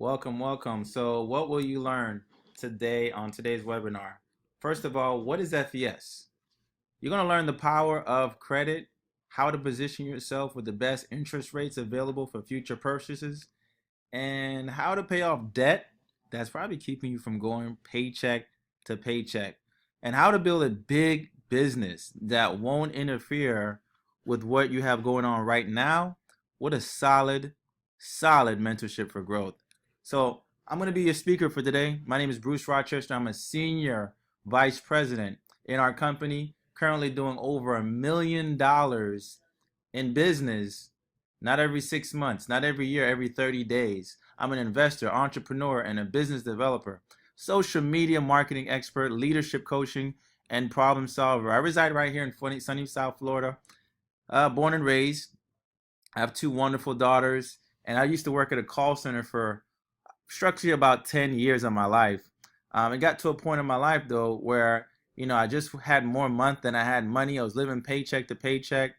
Welcome, welcome. So, what will you learn today on today's webinar? First of all, what is FES? You're going to learn the power of credit, how to position yourself with the best interest rates available for future purchases, and how to pay off debt that's probably keeping you from going paycheck to paycheck, and how to build a big business that won't interfere with what you have going on right now. What a solid mentorship for growth. So I'm going to be your speaker for today. My name is Bruce Rochester. I'm a senior vice president in our company, currently doing over $1 million in business, not every 6 months, not every year, every 30 days. I'm an investor, entrepreneur, and a business developer, social media marketing expert, leadership coaching, and problem solver. I reside right here in sunny South Florida, born and raised. I have two wonderful daughters, and I used to work at a call center for structurally about 10 years of my life. It got to a point in my life, though, where I just had more month than I had money. I was living paycheck to paycheck,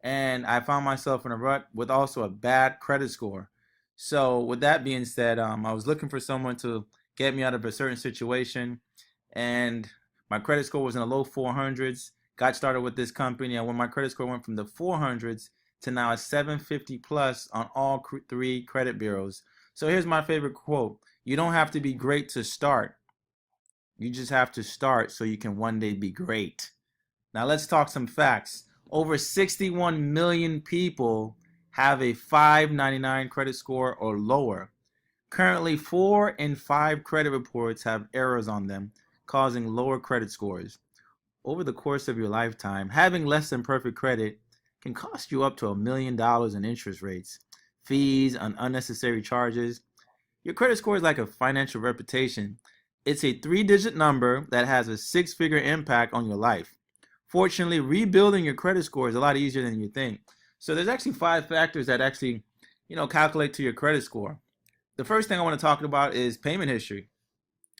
and I found myself in a rut with also a bad credit score. So with that being said, I was looking for someone to get me out of a certain situation, and my credit score was in the low 400s. Got started with this company, and when my credit score went from the 400s to now a 750 plus on all three credit bureaus. So here's my favorite quote: you don't have to be great to start. You just have to start so you can one day be great. Now let's talk some facts. Over 61 million people have a 599 credit score or lower. Currently, 4 in 5 credit reports have errors on them, causing lower credit scores. Over the course of your lifetime, having less than perfect credit can cost you up to $1 million in interest rates, fees, and unnecessary charges. Your credit score is like a financial reputation. It's a 3-digit number that has a 6-figure impact on your life. Fortunately, rebuilding your credit score is a lot easier than you think. So there's actually 5 factors that actually, calculate to your credit score. The first thing I want to talk about is payment history.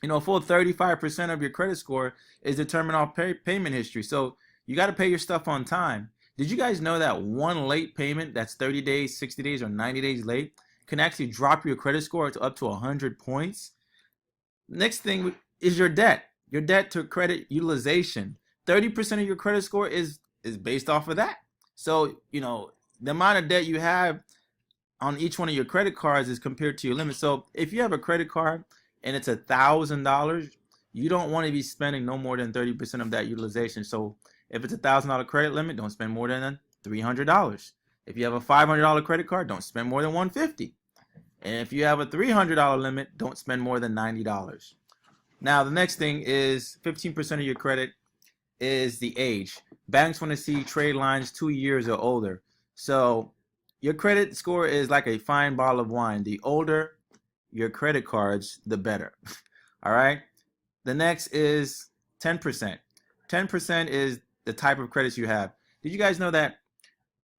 A full 35% of your credit score is determined off payment history. So you got to pay your stuff on time. Did you guys know that one late payment that's 30 days, 60 days, or 90 days late can actually drop your credit score to up to 100 points? Next thing is your debt. Your debt to credit utilization. 30% of your credit score is based off of that. So, the amount of debt you have on each one of your credit cards is compared to your limit. So if you have a credit card and it's $1,000, you don't want to be spending no more than 30% of that utilization. So if it's $1,000 credit limit, don't spend more than $300. If you have a $500 credit card, don't spend more than $150. And if you have a $300 limit, don't spend more than $90. Now, the next thing is 15% of your credit is the age. Banks want to see trade lines 2 years or older. So your credit score is like a fine bottle of wine. The older your credit cards, the better. All right. The next is 10%. 10% is the type of credits you have. Did you guys know that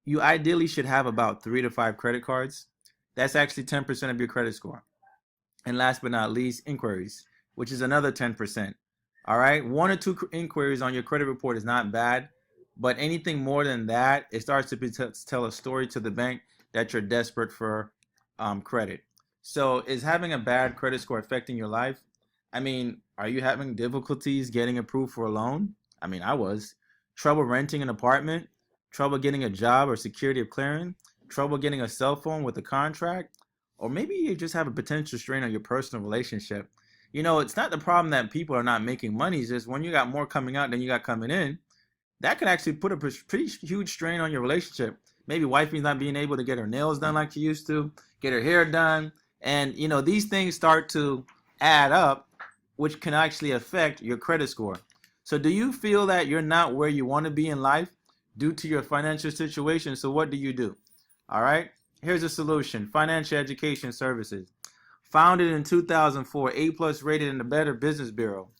you ideally should have about 3 to 5 credit cards? That's actually 10% of your credit score. And last but not least, inquiries, which is another 10%. All right. 1 or 2 inquiries on your credit report is not bad, but anything more than that, it starts to tell a story to the bank that you're desperate for credit. So is having a bad credit score affecting your life? I mean, are you having difficulties getting approved for a loan? I mean, I was. Trouble renting an apartment? Trouble getting a job or security of clearing? Trouble getting a cell phone with a contract? Or maybe you just have a potential strain on your personal relationship. It's not the problem that people are not making money. It's just when you got more coming out than you got coming in, that could actually put a pretty huge strain on your relationship. Maybe wifey's not being able to get her nails done like she used to, get her hair done. And, these things start to add up, which can actually affect your credit score. So do you feel that you're not where you want to be in life due to your financial situation? So what do you do? All right. Here's a solution. Financial Education Services. Founded in 2004, A+ rated in the Better Business Bureau.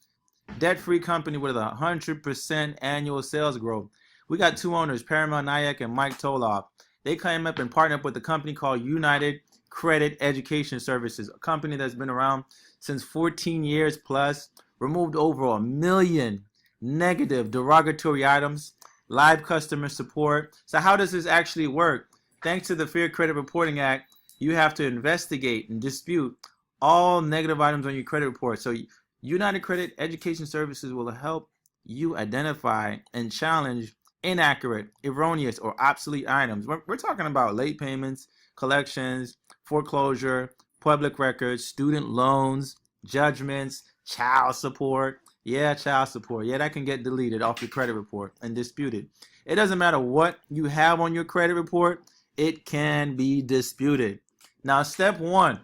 Debt-free company with 100% annual sales growth. We got 2 owners, Paramount Nayak and Mike Toloff. They came up and partnered up with a company called United Credit Education Services, a company that's been around since 14 years plus, removed over 1 million negative derogatory items, live customer support. So how does this actually work? Thanks to the Fair Credit Reporting Act, you have to investigate and dispute all negative items on your credit report. So United Credit Education Services will help you identify and challenge inaccurate, erroneous, or obsolete items. We're talking about late payments, collections, foreclosure, public records, student loans, judgments, child support. Yeah, child support. Yeah, that can get deleted off your credit report and disputed. It doesn't matter what you have on your credit report, it can be disputed. Now, step one,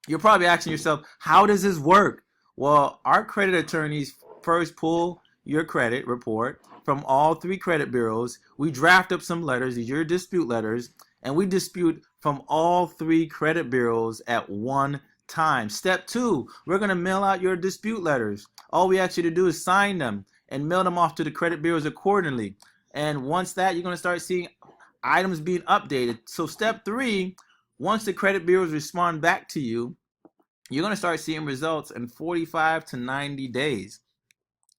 you're probably asking yourself, how does this work? Well, our credit attorneys first pull your credit report from all three credit bureaus. We draft up some letters, these are your dispute letters, and we dispute from all three credit bureaus at one time. Step two, we're going to mail out your dispute letters. All we ask you to do is sign them and mail them off to the credit bureaus accordingly. And once that, you're going to start seeing items being updated. So step three, once the credit bureaus respond back to you, you're going to start seeing results in 45 to 90 days.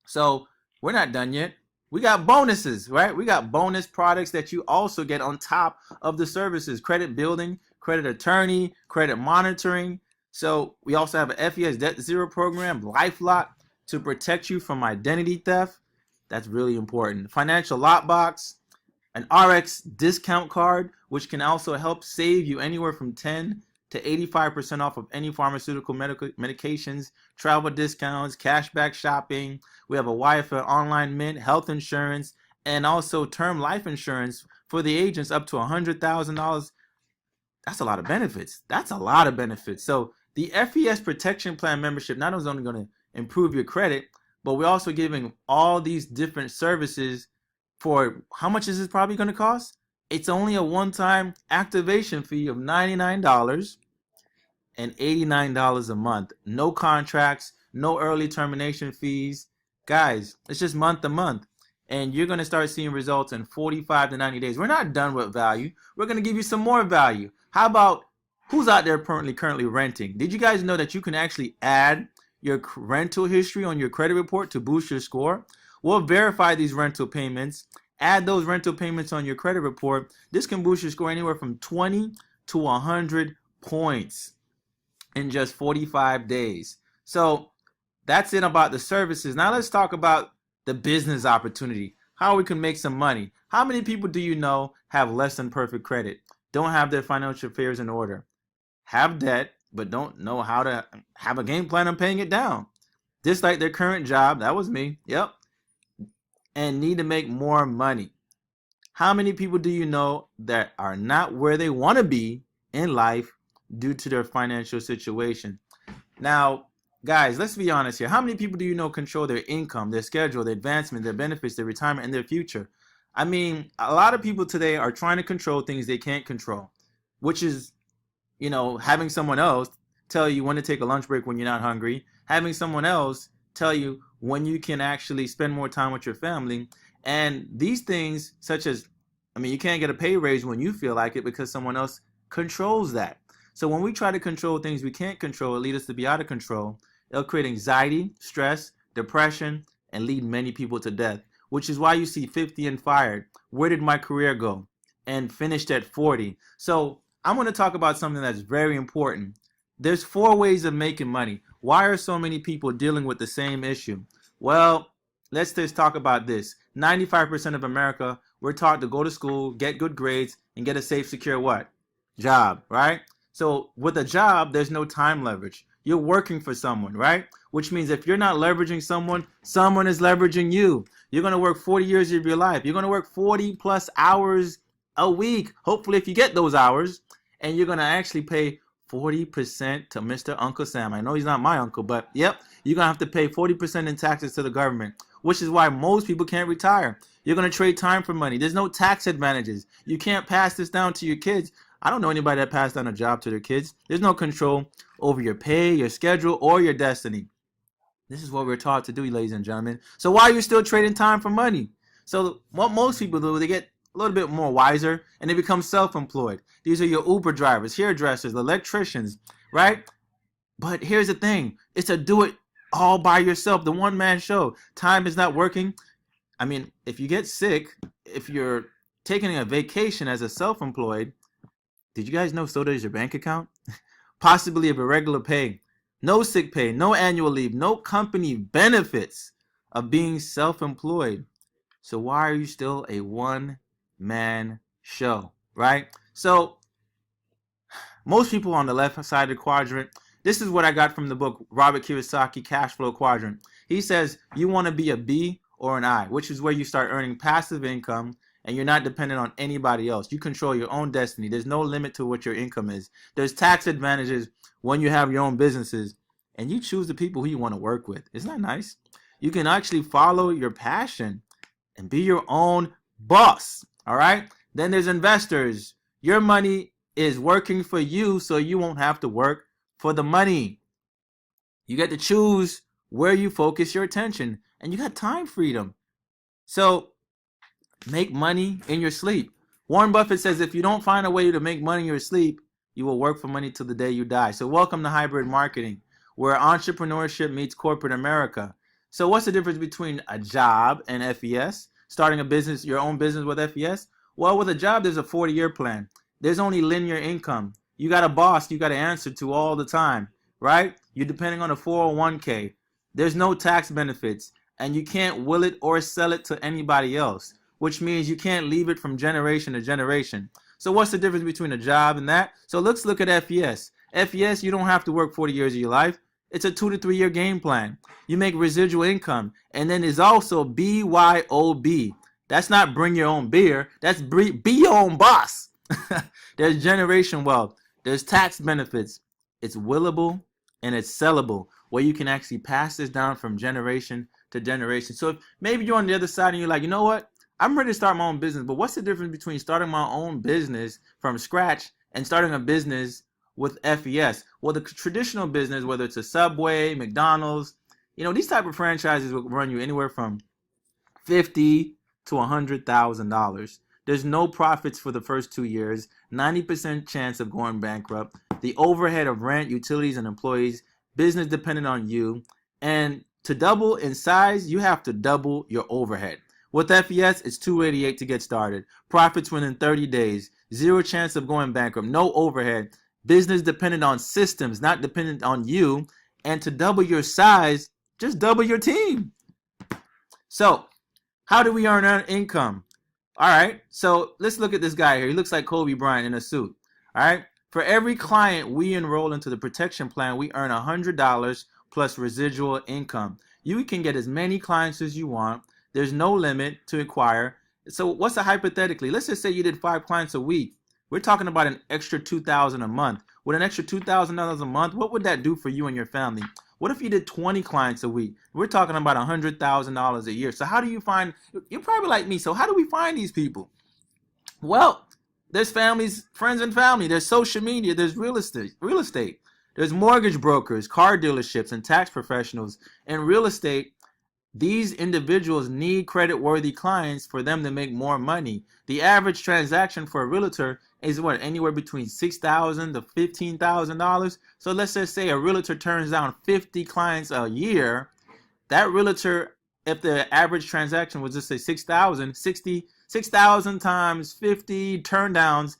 So we're not done yet. We got bonuses, right? We got bonus products that you also get on top of the services: credit building, credit attorney, credit monitoring. So we also have a FES Debt Zero program, LifeLock, to protect you from identity theft. That's really important. Financial Lockbox, an RX discount card, which can also help save you anywhere from 10 to 85% off of any pharmaceutical medications, travel discounts, cashback shopping. We have a YFL online mint, health insurance, and also term life insurance for the agents up to $100,000. That's a lot of benefits. That's a lot of benefits. So the FES Protection Plan membership not only is only going to improve your credit, but we're also giving all these different services for how much is this probably going to cost? It's only a one-time activation fee of $99 and $89 a month. No contracts, no early termination fees. Guys, it's just month to month. And you're going to start seeing results in 45 to 90 days. We're not done with value. We're going to give you some more value. How about who's out there currently renting? Did you guys know that you can actually add your rental history on your credit report to boost your score? We'll verify these rental payments, add those rental payments on your credit report. This can boost your score anywhere from 20 to 100 points in just 45 days. So that's it about the services. Now let's talk about the business opportunity, how we can make some money. How many people do you know have less than perfect credit, don't have their financial affairs in order, have debt, but don't know how to have a game plan on paying it down, dislike their current job? That was me. Yep. And need to make more money. How many people do you know that are not where they want to be in life due to their financial situation? Now, guys, let's be honest here. How many people do you know control their income, their schedule, their advancement, their benefits, their retirement, and their future? I mean, a lot of people today are trying to control things they can't control, which is, having someone else tell you when to take a lunch break when you're not hungry, having someone else tell you when you can actually spend more time with your family. And these things, such as, you can't get a pay raise when you feel like it because someone else controls that. So when we try to control things we can't control, it leads us to be out of control. It'll create anxiety, stress, depression, and lead many people to death, which is why you see 50 and fired. Where did my career go? And finished at 40. So I'm going to talk about something that's very important. There's 4 ways of making money. Why are so many people dealing with the same issue? Well, let's just talk about this. 95% of America, we're taught to go to school, get good grades, and get a safe, secure what? Job, right? So with a job, there's no time leverage. You're working for someone, right? Which means if you're not leveraging someone, someone is leveraging you. You're going to work 40 years of your life. You're going to work 40 plus hours a week. Hopefully, if you get those hours, and you're going to actually pay 40% to Mr. Uncle Sam. I know he's not my uncle, but yep, you're going to have to pay 40% in taxes to the government, which is why most people can't retire. You're going to trade time for money. There's no tax advantages. You can't pass this down to your kids. I don't know anybody that passed down a job to their kids. There's no control over your pay, your schedule, or your destiny. This is what we're taught to do, ladies and gentlemen. So why are you still trading time for money? So what most people do, they get a little bit more wiser and they become self-employed. These are your Uber drivers, hairdressers, electricians, right? But here's the thing. It's a do it all by yourself, the one-man show. Time is not working. If you get sick, if you're taking a vacation as a self-employed, did you guys know so does your bank account? possibly of irregular pay, no sick pay, no annual leave, no company benefits of being self-employed. So why are you still a one-man show, right? So most people on the left side of the quadrant, this is what I got from the book Robert Kiyosaki, Cash Flow Quadrant. He says you want to be a B or an I, which is where you start earning passive income and you're not dependent on anybody else. You control your own destiny. There's no limit to what your income is. There's tax advantages when you have your own businesses and you choose the people who you want to work with. Isn't that nice? You can actually follow your passion and be your own boss. All right. Then there's investors. Your money is working for you, so you won't have to work for the money. You get to choose where you focus your attention, and you got time freedom. So make money in your sleep. Warren Buffett says if you don't find a way to make money in your sleep, you will work for money till the day you die. So welcome to hybrid marketing, where entrepreneurship meets corporate America. So what's the difference between a job and FES? Starting a business, your own business with FES? Well, with a job, there's a 40-year plan. There's only linear income. You got a boss you got to answer to all the time, right? You're depending on a 401k. There's no tax benefits, and you can't will it or sell it to anybody else, which means you can't leave it from generation to generation. So what's the difference between a job and that? So let's look at FES. FES, you don't have to work 40 years of your life. It's a 2 to 3 year game plan. You make residual income. And then there's also BYOB. That's not bring your own beer. That's be your own boss. There's generation wealth. There's tax benefits. It's willable and it's sellable, where you can actually pass this down from generation to generation. So if maybe you're on the other side and you're like, you know what? I'm ready to start my own business, but what's the difference between starting my own business from scratch and starting a business with FES? Well, the traditional business, whether it's a Subway, McDonald's, these type of franchises will run you anywhere from $50,000 to $100,000. There's no profits for the first 2 years, 90% chance of going bankrupt, the overhead of rent, utilities, and employees, business dependent on you, and to double in size, you have to double your overhead. With FES, it's $288 to get started. Profits within 30 days, zero chance of going bankrupt, no overhead, business dependent on systems, not dependent on you, and to double your size, just double your team. So, how do we earn income? All right, so let's look at this guy here. He looks like Kobe Bryant in a suit. All right, for every client we enroll into the protection plan, we earn $100 plus residual income. You can get as many clients as you want. There's no limit to acquire. So what's a hypothetically? Let's just say you did 5 clients a week. We're talking about an extra $2,000 a month. With an extra $2,000 a month, what would that do for you and your family? What if you did 20 clients a week? We're talking about $100,000 a year. So how do you find, you're probably like me, so how do we find these people? Well, there's families, friends and family, there's social media, there's real estate. There's mortgage brokers, car dealerships, and tax professionals. In real estate, these individuals need credit-worthy clients for them to make more money. The average transaction for a realtor is what, anywhere between $6,000 to $15,000. So let's just say a realtor turns down 50 clients a year. That realtor, if the average transaction was just say 6,000 times 50 turndowns,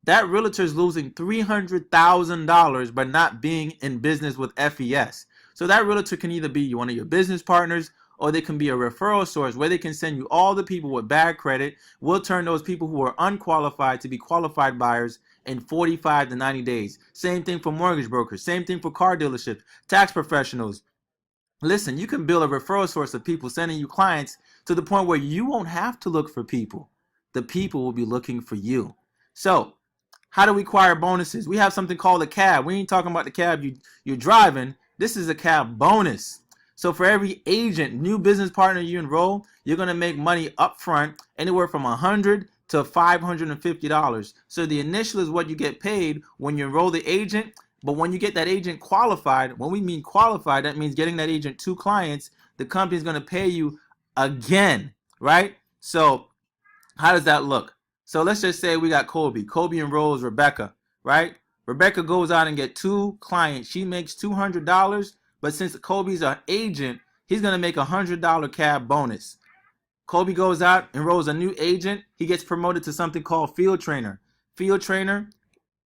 that realtor is losing $300,000 by not being in business with FES. So that realtor can either be one of your business partners, or they can be a referral source where they can send you all the people with bad credit. We'll turn those people who are unqualified to be qualified buyers in 45 to 90 days. Same thing for mortgage brokers. Same thing for car dealerships, tax professionals. Listen, you can build a referral source of people sending you clients to the point where you won't have to look for people. The people will be looking for you. So how do we acquire bonuses? We have something called a cab. We ain't talking about the cab you're driving. This is a cab bonus. So for every agent, new business partner you enroll, you're going to make money up front, anywhere from $100 to $550. So the initial is what you get paid when you enroll the agent. But when you get that agent qualified, when we mean qualified, that means getting that agent 2 clients, the company is going to pay you again, right? So how does that look? So let's just say we got Kobe. Kobe enrolls Rebecca, right? Rebecca goes out and get 2 clients. She makes $200. But since Kobe's an agent, he's going to make $100 cab bonus. Kobe goes out, enrolls a new agent. He gets promoted to something called field trainer. Field trainer,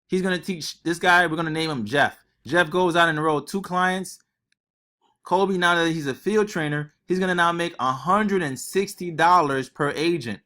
He's going to teach this guy, we're going to name him Jeff. Jeff goes out and enroll 2 clients. Kobe, now that he's a field trainer, he's going to now make $160 per agent.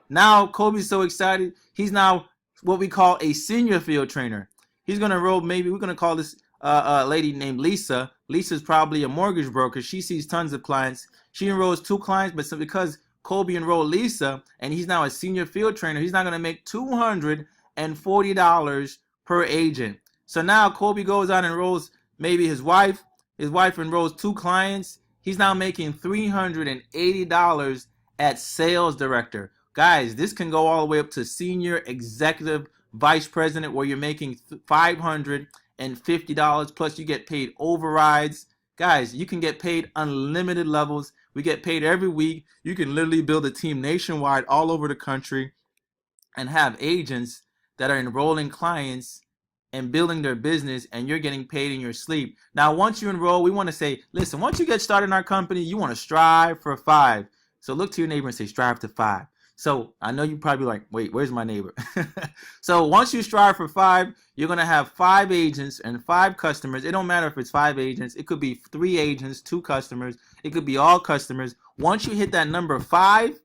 Now Kobe's so excited, he's now what we call a senior field trainer. He's going to enroll, maybe we're going to call this lady named Lisa. Lisa's probably a mortgage broker. She sees tons of clients. She enrolls 2 clients, but because Kobe enrolled Lisa and he's now a senior field trainer, he's not going to make $240 per agent. So now Kobe goes out and enrolls maybe his wife. His wife enrolls 2 clients. He's now making $380 at sales director. Guys, this can go all the way up to senior executive vice president where you're making $550 plus you get paid overrides. Guys, you can get paid unlimited levels. We get paid every week. You can literally build a team nationwide all over the country and have agents that are enrolling clients and building their business, and you're getting paid in your sleep. Now, once you enroll, we want to say, listen, once you get started in our company, you want to strive for 5. So look to your neighbor and say, strive to 5. So I know you probably like, wait, where's my neighbor? So once you strive for 5, you're going to have 5 agents and 5 customers. It don't matter if it's 5 agents. It could be 3 agents, 2 customers. It could be all customers. Once you hit that number 5,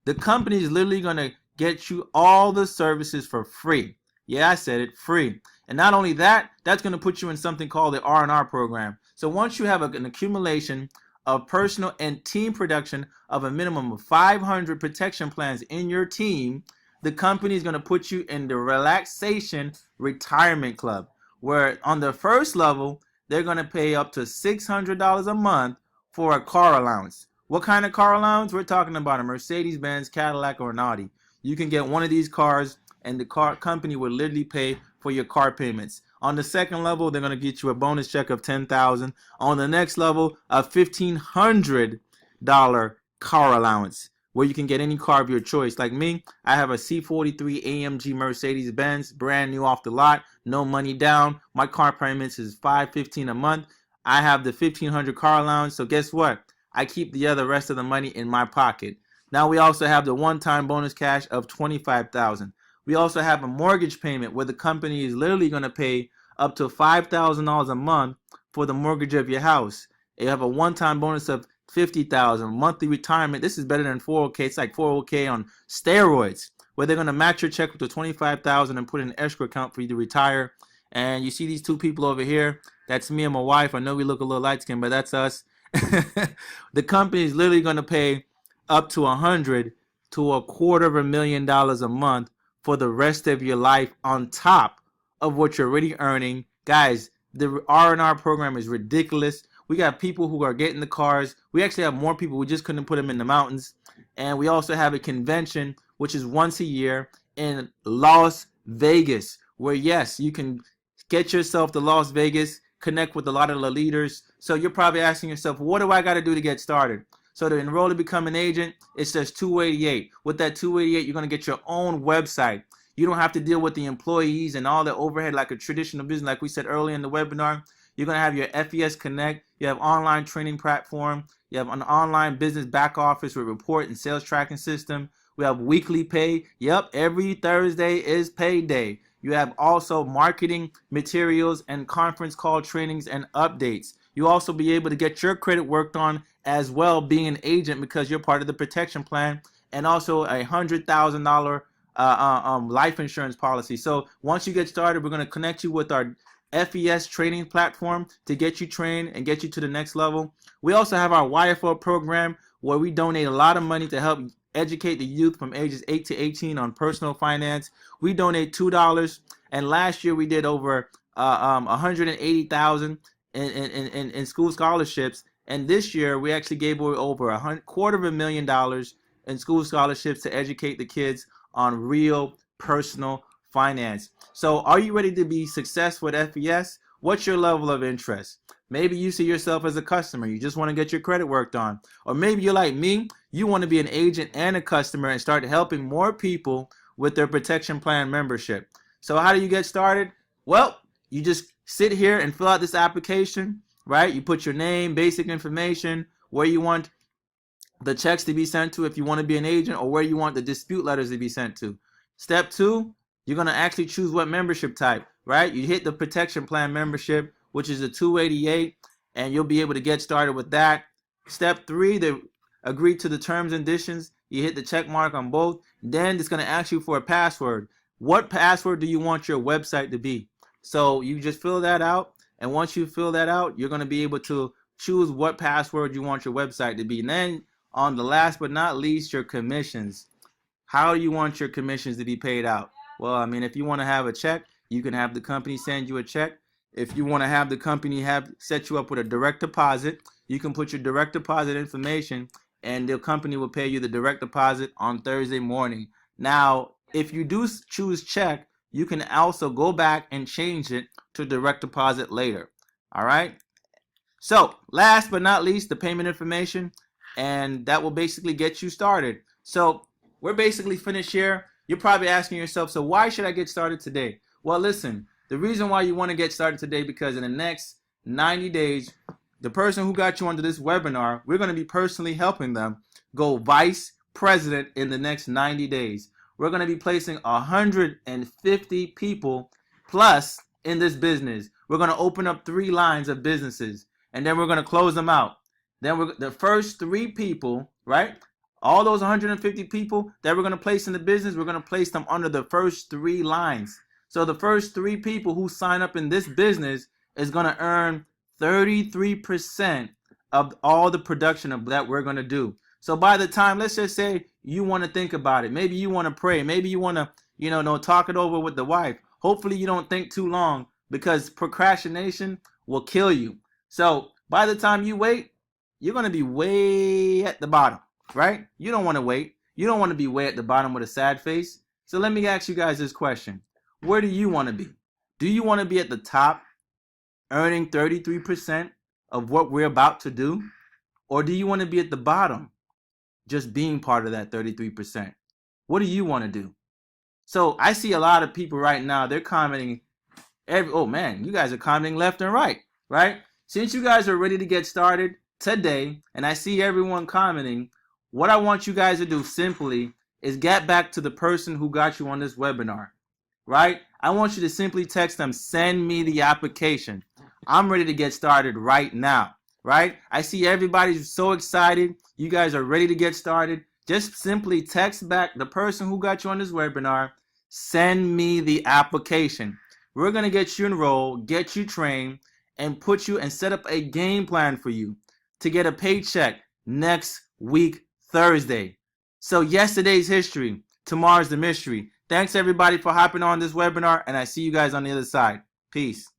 the company is literally going to get you all the services for free. Yeah, I said it, free. And not only that, that's going to put you in something called the R&R program. So once you have an accumulation of personal and team production of a minimum of 500 protection plans in your team, the company is going to put you in the relaxation retirement club, where on the first level, they're going to pay up to $600 a month for a car allowance. What kind of car allowance? We're talking about a Mercedes-Benz, Cadillac, or an Audi. You can get one of these cars and the car company will literally pay for your car payments. On the second level, they're going to get you a bonus check of $10,000. On the next level, a $1,500 car allowance where you can get any car of your choice. Like me, I have a C43 AMG Mercedes-Benz, brand new off the lot, no money down. My car payments is $515 a month. I have the $1,500 car allowance, so guess what? I keep the rest of the money in my pocket. Now we also have the one-time bonus cash of $25,000. We also have a mortgage payment where the company is literally going to pay up to $5,000 a month for the mortgage of your house. You have a one-time bonus of $50,000. Monthly retirement. This is better than 401k. It's like 401k on steroids, where they're going to match your check with the $25,000 and put in an escrow account for you to retire. And you see these 2 people over here. That's me and my wife. I know we look a little light-skinned, but that's us. The company is literally going to pay up to $100,000 to $250,000 a month for the rest of your life on top of what you're already earning. Guys, the R&R program is ridiculous. We got people who are getting the cars. We actually have more people. We just couldn't put them in the mountains. And we also have a convention, which is once a year in Las Vegas, where, yes, you can get yourself to Las Vegas, connect with a lot of the leaders. So you're probably asking yourself, what do I got to do to get started? So to enroll to become an agent, it's just $288. With that $288, you're going to get your own website. You don't have to deal with the employees and all the overhead like a traditional business, like we said earlier in the webinar. You're going to have your FES Connect. You have online training platform. You have an online business back office with report and sales tracking system. We have weekly pay. Yep, every Thursday is payday. You have also marketing materials and conference call trainings and updates. You'll also be able to get your credit worked on as well, being an agent, because you're part of the protection plan, and also a $100,000 life insurance policy. So once you get started, we're going to connect you with our FES training platform to get you trained and get you to the next level. We also have our YFL program where we donate a lot of money to help educate the youth from ages 8 to 18 on personal finance. We donate $2, and last year we did over $180,000 in school scholarships. And this year, we actually gave away over $250,000 in school scholarships to educate the kids on real personal finance. So are you ready to be successful at FES? What's your level of interest? Maybe you see yourself as a customer. You just want to get your credit worked on. Or maybe you're like me. You want to be an agent and a customer and start helping more people with their protection plan membership. So how do you get started? Well, you just sit here and fill out this application. Right? You put your name, basic information, where you want the checks to be sent to if you want to be an agent, or where you want the dispute letters to be sent to. Step 2, you're going to actually choose what membership type. right? You hit the protection plan membership, which is a $288, and you'll be able to get started with that. Step 3, they agree to the terms and conditions. You hit the check mark on both. Then it's going to ask you for a password. What password do you want your website to be? So you just fill that out, and once you fill that out, you're going to be able to choose what password you want your website to be. And then on the last but not least, your commissions. How do you want your commissions to be paid out? Well, I mean, if you want to have a check, you can have the company send you a check. If you want to have the company set you up with a direct deposit, you can put your direct deposit information, and the company will pay you the direct deposit on Thursday morning. Now, if you do choose check, you can also go back and change it to direct deposit later. All right. So last but not least, the payment information, and that will basically get you started. So we're basically finished here. You're probably asking yourself, so why should I get started today? Well, listen, the reason why you want to get started today, because in the next 90 days, the person who got you onto this webinar, we're going to be personally helping them go vice president in the next 90 days. We're going to be placing 150 people plus in this business. We're going to open up 3 lines of businesses, and then we're going to close them out. Then the first 3 people, right? All those 150 people that we're going to place in the business, we're going to place them under the first 3 lines. So the first 3 people who sign up in this business is going to earn 33% of all the production that we're going to do. So by the time, let's just say you want to think about it. Maybe you want to pray. Maybe you want to, talk it over with the wife. Hopefully you don't think too long, because procrastination will kill you. So by the time you wait, you're going to be way at the bottom, right? You don't want to wait. You don't want to be way at the bottom with a sad face. So let me ask you guys this question. Where do you want to be? Do you want to be at the top, earning 33% of what we're about to do? Or do you want to be at the bottom, just being part of that 33%? What do you want to do? So I see a lot of people right now, they're commenting, oh man, you guys are commenting left and right, right? Since you guys are ready to get started today, and I see everyone commenting, what I want you guys to do simply is get back to the person who got you on this webinar, right? I want you to simply text them, send me the application. I'm ready to get started right now, right? I see everybody's so excited. You guys are ready to get started. Just simply text back the person who got you on this webinar, send me the application. We're going to get you enrolled, get you trained, and put you and set up a game plan for you to get a paycheck next week, Thursday. So yesterday's history, tomorrow's the mystery. Thanks everybody for hopping on this webinar, and I see you guys on the other side. Peace.